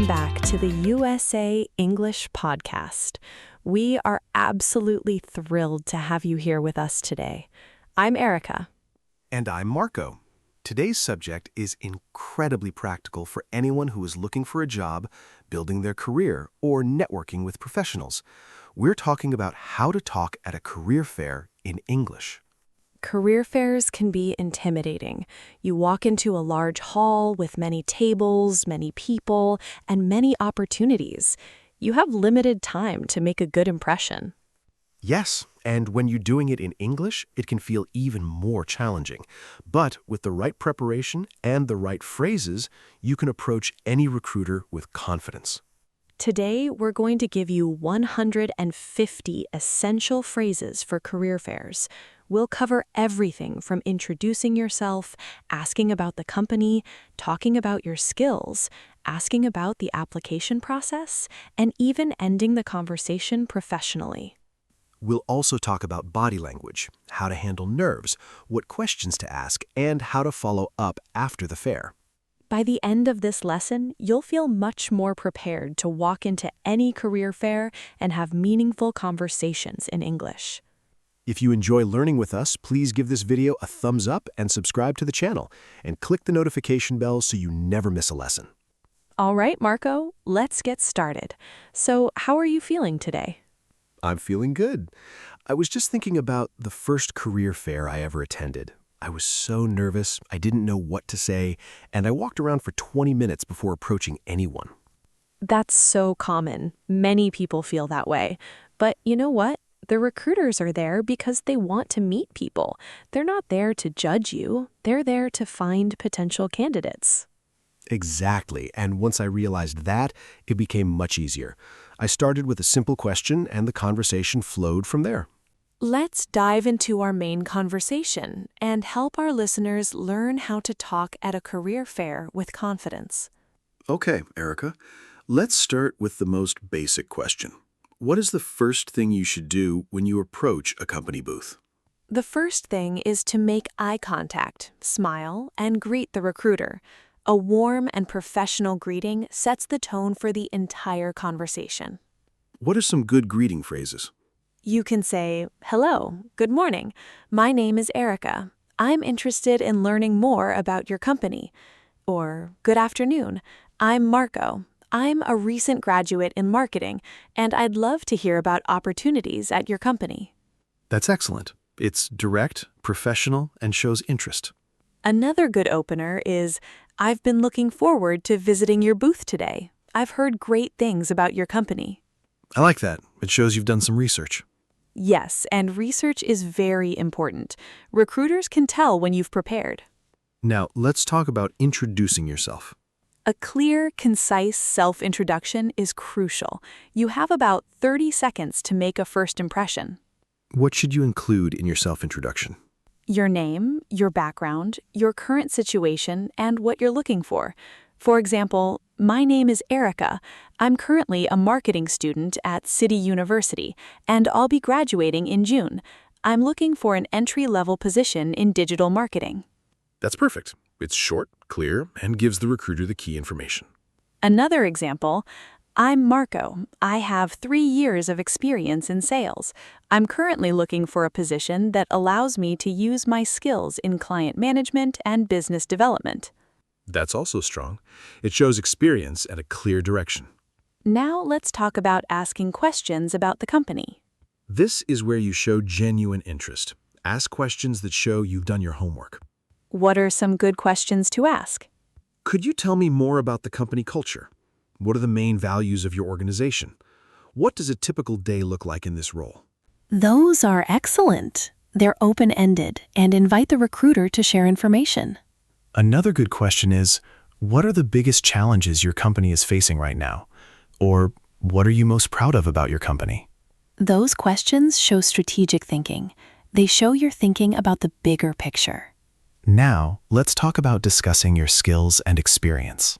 Welcome back to the USA English Podcast. We are absolutely thrilled to have you here with us today. I'm Erica. And I'm Marco. Today's subject is incredibly practical for anyone who is looking for a job, building their career, or networking with professionals. We're talking about how to talk at a career fair in English. Career fairs can be intimidating. You walk into a large hall with many tables, many people, and many opportunities. You have limited time to make a good impression. Yes, and when you're doing it in English, it can feel even more challenging. But with the right preparation and the right phrases, you can approach any recruiter with confidence. Today, we're going to give you 150 essential phrases for career fairs. We'll cover everything from introducing yourself, asking about the company, talking about your skills, asking about the application process, and even ending the conversation professionally. We'll also talk about body language, how to handle nerves, what questions to ask, and how to follow up after the fair. By the end of this lesson, you'll feel much more prepared to walk into any career fair and have meaningful conversations in English. If you enjoy learning with us, please give this video a thumbs up and subscribe to the channel, and click the notification bell so you never miss a lesson. All right, Marco, let's get started. So, how are you feeling today? I'm feeling good. I was just thinking about the first career fair I ever attended. I was so nervous, I didn't know what to say, and I walked around for 20 minutes before approaching anyone. That's so common. Many people feel that way. But you know what? The recruiters are there because they want to meet people. They're not there to judge you. They're there to find potential candidates. Exactly, and once I realized that, it became much easier. I started with a simple question, and the conversation flowed from there. Let's dive into our main conversation and help our listeners learn how to talk at a career fair with confidence. Okay, Erica, let's start with the most basic question. What is the first thing you should do when you approach a company booth? The first thing is to make eye contact, smile, and greet the recruiter. A warm and professional greeting sets the tone for the entire conversation. What are some good greeting phrases? You can say, "Hello, good morning. My name is Erica. I'm interested in learning more about your company." Or, "Good afternoon. I'm Marco. I'm a recent graduate in marketing, and I'd love to hear about opportunities at your company." That's excellent. It's direct, professional, and shows interest. Another good opener is, "I've been looking forward to visiting your booth today. I've heard great things about your company." I like that. It shows you've done some research. Yes, and research is very important. Recruiters can tell when you've prepared. Now, let's talk about introducing yourself. A clear, concise self-introduction is crucial. You have about 30 seconds to make a first impression. What should you include in your self-introduction? Your name, your background, your current situation, and what you're looking for. For example, "My name is Erica. I'm currently a marketing student at City University, and I'll be graduating in June. I'm looking for an entry-level position in digital marketing." That's perfect. It's short, clear, and gives the recruiter the key information. Another example, "I'm Marco. I have 3 years of experience in sales. I'm currently looking for a position that allows me to use my skills in client management and business development." That's also strong. It shows experience and a clear direction. Now let's talk about asking questions about the company. This is where you show genuine interest. Ask questions that show you've done your homework. What are some good questions to ask? Could you tell me more about the company culture? What are the main values of your organization? What does a typical day look like in this role? Those are excellent. They're open-ended and invite the recruiter to share information. Another good question is, what are the biggest challenges your company is facing right now? Or what are you most proud of about your company? Those questions show strategic thinking. They show you're thinking about the bigger picture. Now, let's talk about discussing your skills and experience.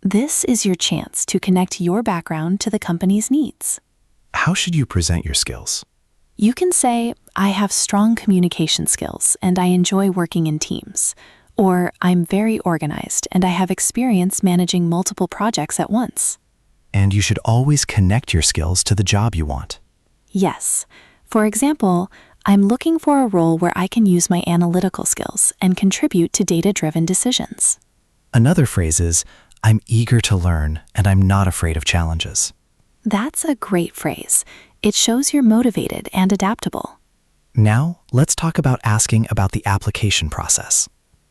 This is your chance to connect your background to the company's needs. How should you present your skills? You can say, "I have strong communication skills and I enjoy working in teams." Or, "I'm very organized and I have experience managing multiple projects at once." And you should always connect your skills to the job you want. Yes. For example, I'm looking for a role where I can use my analytical skills and contribute to data-driven decisions. Another phrase is, I'm eager to learn and I'm not afraid of challenges. That's a great phrase. It shows you're motivated and adaptable. Now, let's talk about asking about the application process.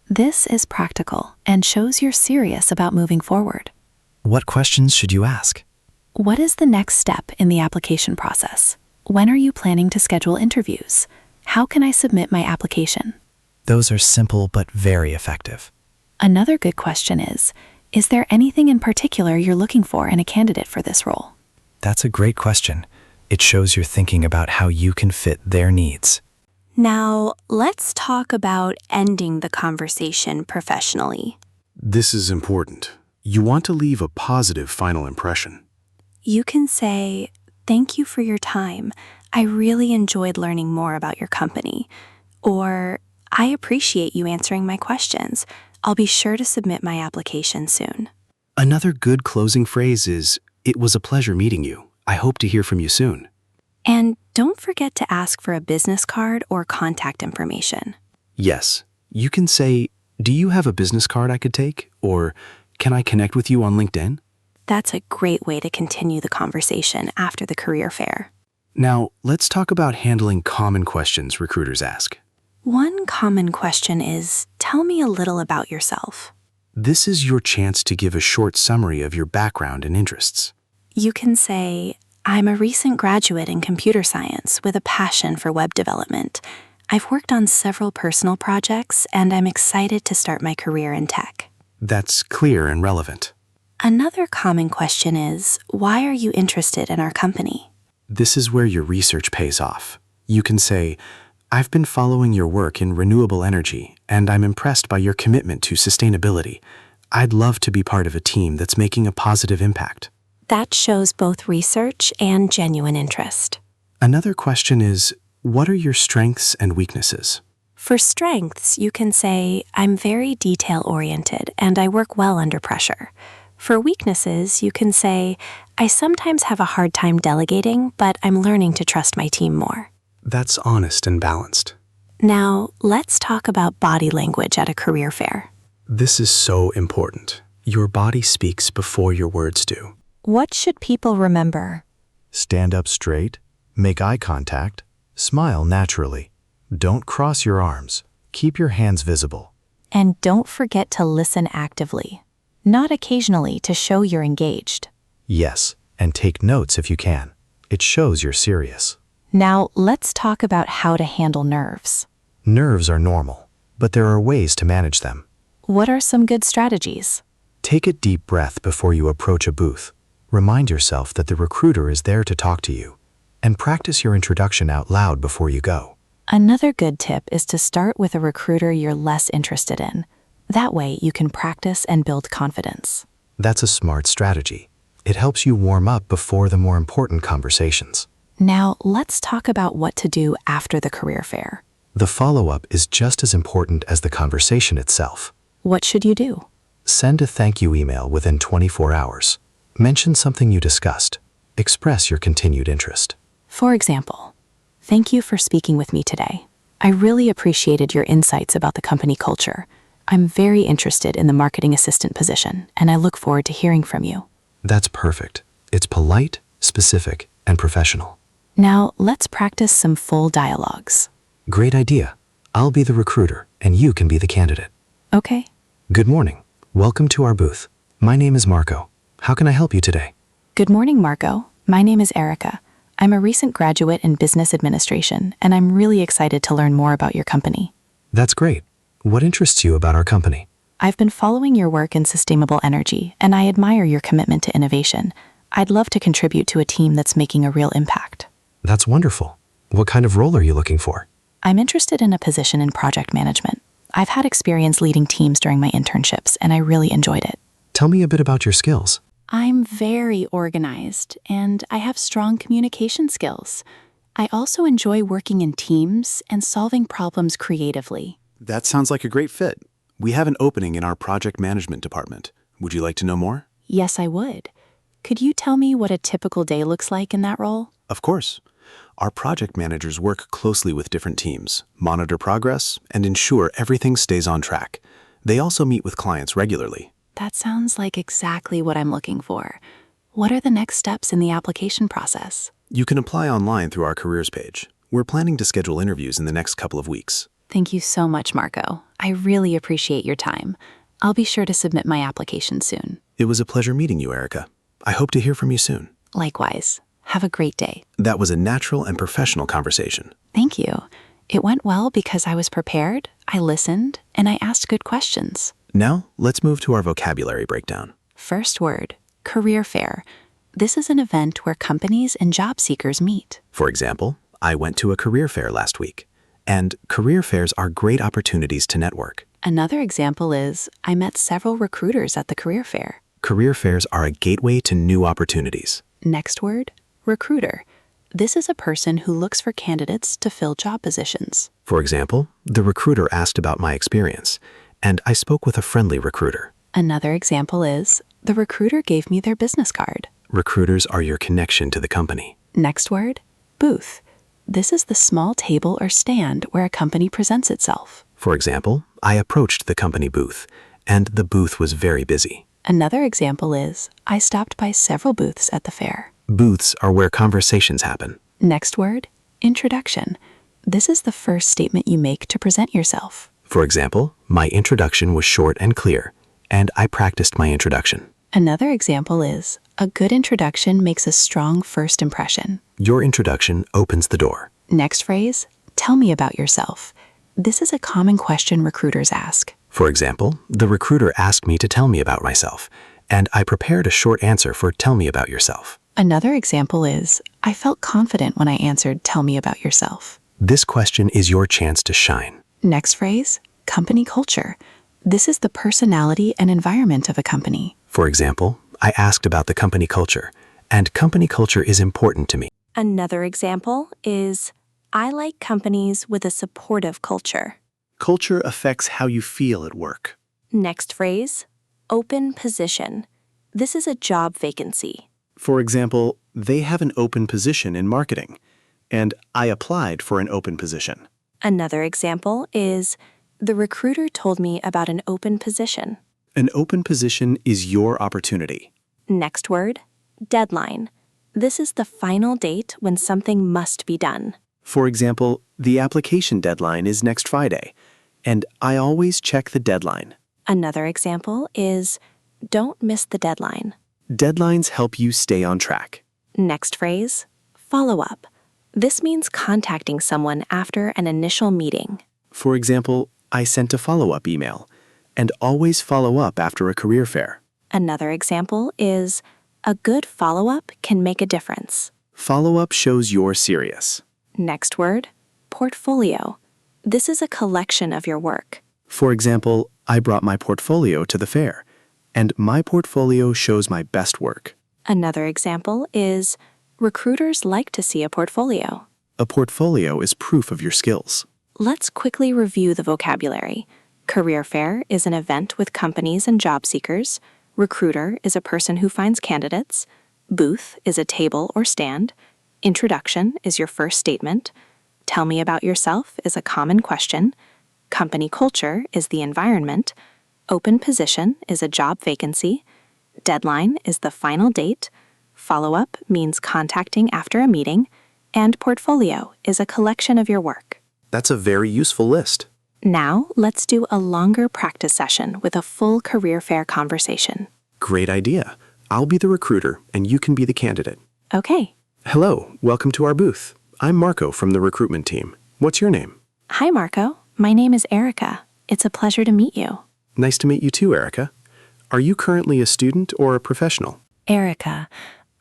This is practical and shows you're serious about moving forward. What questions should you ask? What is the next step in the application process? When are you planning to schedule interviews? How can I submit my application? Those are simple but very effective. Another good question is there anything in particular you're looking for in a candidate for this role? That's a great question. It shows you're thinking about how you can fit their needs. Now, let's talk about ending the conversation professionally. This is important. You want to leave a positive final impression. You can say, "Thank you for your time. I really enjoyed learning more about your company." Or, "I appreciate you answering my questions. I'll be sure to submit my application soon." Another good closing phrase is, "It was a pleasure meeting you. I hope to hear from you soon." And don't forget to ask for a business card or contact information. Yes, you can say, "Do you have a business card I could take?" Or, "Can I connect with you on LinkedIn?" That's a great way to continue the conversation after the career fair. Now, let's talk about handling common questions recruiters ask. One common question is, "Tell me a little about yourself." This is your chance to give a short summary of your background and interests. You can say, "I'm a recent graduate in computer science with a passion for web development. I've worked on several personal projects, and I'm excited to start my career in tech." That's clear and relevant. Another common question is, "Why are you interested in our company?" This is where your research pays off. You can say, "I've been following your work in renewable energy, and I'm impressed by your commitment to sustainability. I'd love to be part of a team that's making a positive impact." That shows both research and genuine interest. Another question is, what are your strengths and weaknesses? For strengths, you can say, "I'm very detail-oriented and I work well under pressure." For weaknesses, you can say, "I sometimes have a hard time delegating, but I'm learning to trust my team more." That's honest and balanced. Now, let's talk about body language at a career fair. This is so important. Your body speaks before your words do. What should people remember? Stand up straight, make eye contact, smile naturally. Don't cross your arms. Keep your hands visible. And don't forget to listen actively, not occasionally to show you're engaged. Yes, and take notes if you can. It shows you're serious. Now, let's talk about how to handle nerves. Nerves are normal, but there are ways to manage them. What are some good strategies? Take a deep breath before you approach a booth. Remind yourself that the recruiter is there to talk to you, and practice your introduction out loud before you go. Another good tip is to start with a recruiter you're less interested in. That way, you can practice and build confidence. That's a smart strategy. It helps you warm up before the more important conversations. Now, let's talk about what to do after the career fair. The follow-up is just as important as the conversation itself. What should you do? Send a thank you email within 24 hours. Mention something you discussed. Express your continued interest. For example, "Thank you for speaking with me today. I really appreciated your insights about the company culture. I'm very interested in the marketing assistant position, and I look forward to hearing from you." That's perfect. It's polite, specific, and professional. Now, let's practice some full dialogues. Great idea. I'll be the recruiter, and you can be the candidate. Okay. Good morning. Welcome to our booth. My name is Marco. How can I help you today? Good morning, Marco. My name is Erica. I'm a recent graduate in business administration, and I'm really excited to learn more about your company. That's great. What interests you about our company? I've been following your work in sustainable energy, and I admire your commitment to innovation. I'd love to contribute to a team that's making a real impact. That's wonderful. What kind of role are you looking for? I'm interested in a position in project management. I've had experience leading teams during my internships, and I really enjoyed it. Tell me a bit about your skills. I'm very organized, and I have strong communication skills. I also enjoy working in teams and solving problems creatively. That sounds like a great fit. We have an opening in our project management department. Would you like to know more? Yes, I would. Could you tell me what a typical day looks like in that role? Of course. Our project managers work closely with different teams, monitor progress, and ensure everything stays on track. They also meet with clients regularly. That sounds like exactly what I'm looking for. What are the next steps in the application process? You can apply online through our careers page. We're planning to schedule interviews in the next couple of weeks. Thank you so much, Marco. I really appreciate your time. I'll be sure to submit my application soon. It was a pleasure meeting you, Erica. I hope to hear from you soon. Likewise. Have a great day. That was a natural and professional conversation. Thank you. It went well because I was prepared, I listened, and I asked good questions. Now, let's move to our vocabulary breakdown. First word, career fair. This is an event where companies and job seekers meet. For example, I went to a career fair last week. And career fairs are great opportunities to network. Another example is, I met several recruiters at the career fair. Career fairs are a gateway to new opportunities. Next word, recruiter. This is a person who looks for candidates to fill job positions. For example, the recruiter asked about my experience, and I spoke with a friendly recruiter. Another example is, the recruiter gave me their business card. Recruiters are your connection to the company. Next word, booth. This is the small table or stand where a company presents itself. For example, I approached the company booth, and the booth was very busy. Another example is, I stopped by several booths at the fair. Booths are where conversations happen. Next word, introduction. This is the first statement you make to present yourself. For example, my introduction was short and clear, and I practiced my introduction. Another example is, a good introduction makes a strong first impression. Your introduction opens the door. Next phrase, tell me about yourself. This is a common question recruiters ask. For example, the recruiter asked me to tell me about myself, and I prepared a short answer for tell me about yourself. Another example is, I felt confident when I answered tell me about yourself. This question is your chance to shine. Next phrase, company culture. This is the personality and environment of a company. For example, I asked about the company culture, and company culture is important to me. Another example is, I like companies with a supportive culture. Culture affects how you feel at work. Next phrase, open position. This is a job vacancy. For example, they have an open position in marketing, and I applied for an open position. Another example is, the recruiter told me about an open position. An open position is your opportunity. Next word, deadline. This is the final date when something must be done. For example, the application deadline is next Friday, and I always check the deadline. Another example is, don't miss the deadline. Deadlines help you stay on track. Next phrase, follow up. This means contacting someone after an initial meeting. For example, I sent a follow-up email, and always follow up after a career fair. Another example is, a good follow-up can make a difference. Follow-up shows you're serious. Next word, portfolio. This is a collection of your work. For example, I brought my portfolio to the fair, and my portfolio shows my best work. Another example is, recruiters like to see a portfolio. A portfolio is proof of your skills. Let's quickly review the vocabulary. Career fair is an event with companies and job seekers. Recruiter is a person who finds candidates. Booth is a table or stand. Introduction is your first statement. Tell me about yourself is a common question. Company culture is the environment. Open position is a job vacancy. Deadline is the final date. Follow-up means contacting after a meeting. And portfolio is a collection of your work. That's a very useful list. Now, let's do a longer practice session with a full career fair conversation. Great idea. I'll be the recruiter, and you can be the candidate. Okay. Hello, welcome to our booth. I'm Marco from the recruitment team. What's your name? Hi, Marco. My name is Erica. It's a pleasure to meet you. Nice to meet you too, Erica. Are you currently a student or a professional? Erica,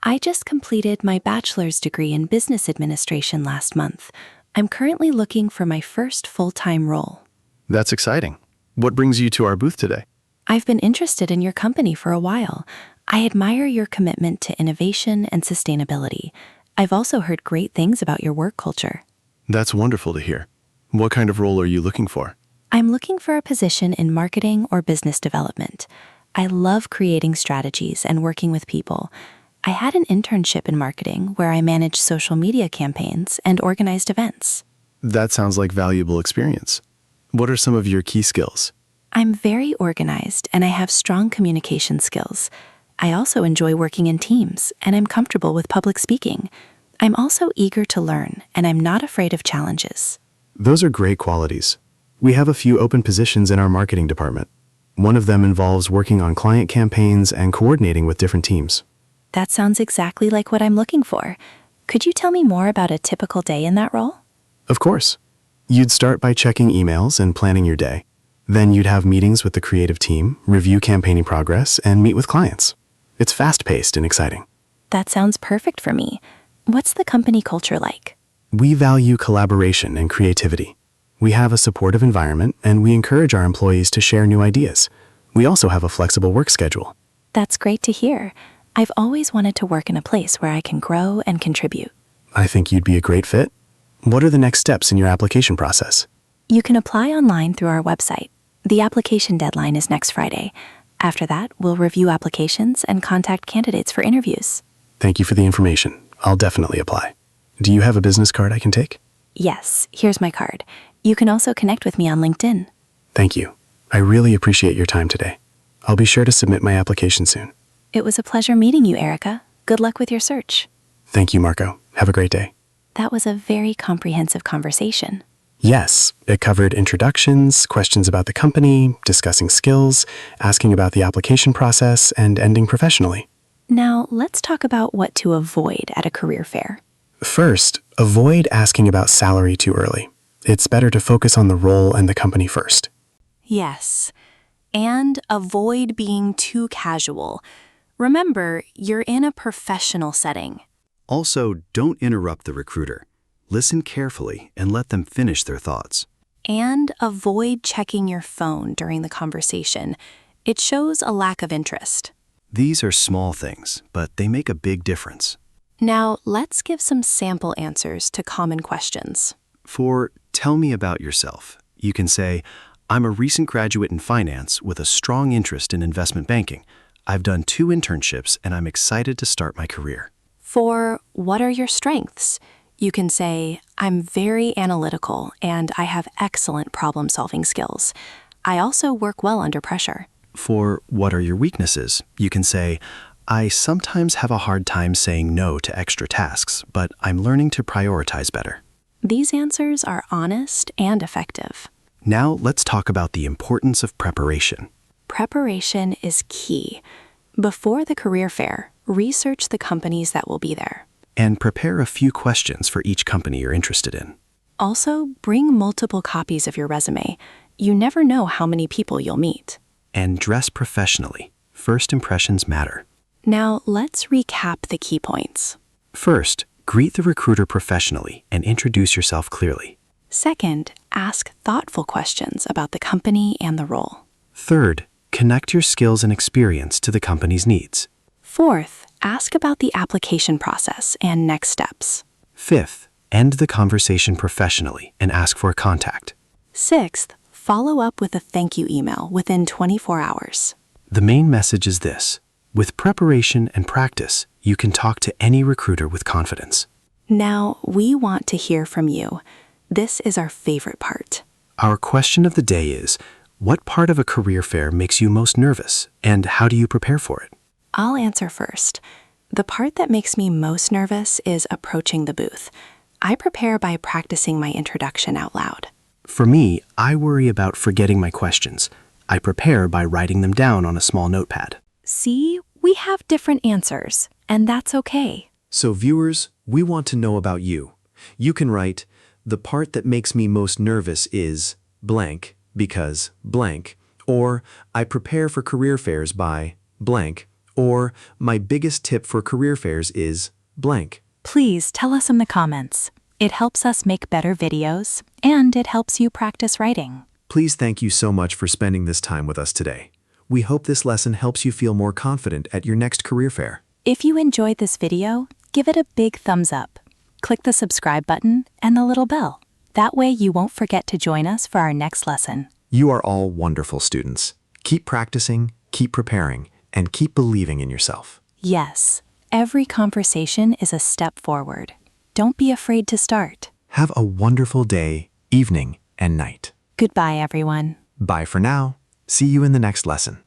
I just completed my bachelor's degree in business administration last month. I'm currently looking for my first full-time role. That's exciting. What brings you to our booth today? I've been interested in your company for a while. I admire your commitment to innovation and sustainability. I've also heard great things about your work culture. That's wonderful to hear. What kind of role are you looking for? I'm looking for a position in marketing or business development. I love creating strategies and working with people. I had an internship in marketing where I managed social media campaigns and organized events. That sounds like valuable experience. What are some of your key skills? I'm very organized and I have strong communication skills. I also enjoy working in teams and I'm comfortable with public speaking. I'm also eager to learn and I'm not afraid of challenges. Those are great qualities. We have a few open positions in our marketing department. One of them involves working on client campaigns and coordinating with different teams. That sounds exactly like what I'm looking for. Could you tell me more about a typical day in that role? Of course. You'd start by checking emails and planning your day. Then you'd have meetings with the creative team, review campaigning progress, and meet with clients. It's fast-paced and exciting. That sounds perfect for me. What's the company culture like? We value collaboration and creativity. We have a supportive environment, and we encourage our employees to share new ideas. We also have a flexible work schedule. That's great to hear. I've always wanted to work in a place where I can grow and contribute. I think you'd be a great fit. What are the next steps in your application process? You can apply online through our website. The application deadline is next Friday. After that, we'll review applications and contact candidates for interviews. Thank you for the information. I'll definitely apply. Do you have a business card I can take? Yes, here's my card. You can also connect with me on LinkedIn. Thank you. I really appreciate your time today. I'll be sure to submit my application soon. It was a pleasure meeting you, Erica. Good luck with your search. Thank you, Marco. Have a great day. That was a very comprehensive conversation. Yes, it covered introductions, questions about the company, discussing skills, asking about the application process, and ending professionally. Now, let's talk about what to avoid at a career fair. First, avoid asking about salary too early. It's better to focus on the role and the company first. Yes, and avoid being too casual. Remember, you're in a professional setting. Also, don't interrupt the recruiter. Listen carefully and let them finish their thoughts. And avoid checking your phone during the conversation. It shows a lack of interest. These are small things, but they make a big difference. Now, let's give some sample answers to common questions. For tell me about yourself, you can say, I'm a recent graduate in finance with a strong interest in investment banking. I've done 2 internships and I'm excited to start my career. For what are your strengths? You can say, I'm very analytical and I have excellent problem-solving skills. I also work well under pressure. For what are your weaknesses? You can say, I sometimes have a hard time saying no to extra tasks, but I'm learning to prioritize better. These answers are honest and effective. Now let's talk about the importance of preparation. Preparation is key. Before the career fair, research the companies that will be there. And prepare a few questions for each company you're interested in. Also, bring multiple copies of your resume. You never know how many people you'll meet. And dress professionally. First impressions matter. Now, let's recap the key points. First, greet the recruiter professionally and introduce yourself clearly. Second, ask thoughtful questions about the company and the role. Third, connect your skills and experience to the company's needs. Fourth, ask about the application process and next steps. Fifth, end the conversation professionally and ask for a contact. Sixth, follow up with a thank you email within 24 hours. The main message is this: with preparation and practice, you can talk to any recruiter with confidence. Now, we want to hear from you. This is our favorite part. Our question of the day is, what part of a career fair makes you most nervous, and how do you prepare for it? I'll answer first. The part that makes me most nervous is approaching the booth. I prepare by practicing my introduction out loud. For me, I worry about forgetting my questions. I prepare by writing them down on a small notepad. See, we have different answers, and that's okay. So viewers, we want to know about you. You can write, the part that makes me most nervous is blank because blank, or I prepare for career fairs by blank, or my biggest tip for career fairs is blank. Please tell us in the comments. It helps us make better videos, and it helps you practice writing. Please thank you so much for spending this time with us today. We hope this lesson helps you feel more confident at your next career fair. If you enjoyed this video, give it a big thumbs up. Click the subscribe button and the little bell. That way you won't forget to join us for our next lesson. You are all wonderful students. Keep practicing, keep preparing, and keep believing in yourself. Yes, Every conversation is a step forward. Don't be afraid to start. Have a wonderful day, evening, and night. Goodbye, everyone. Bye for now. See you in the next lesson.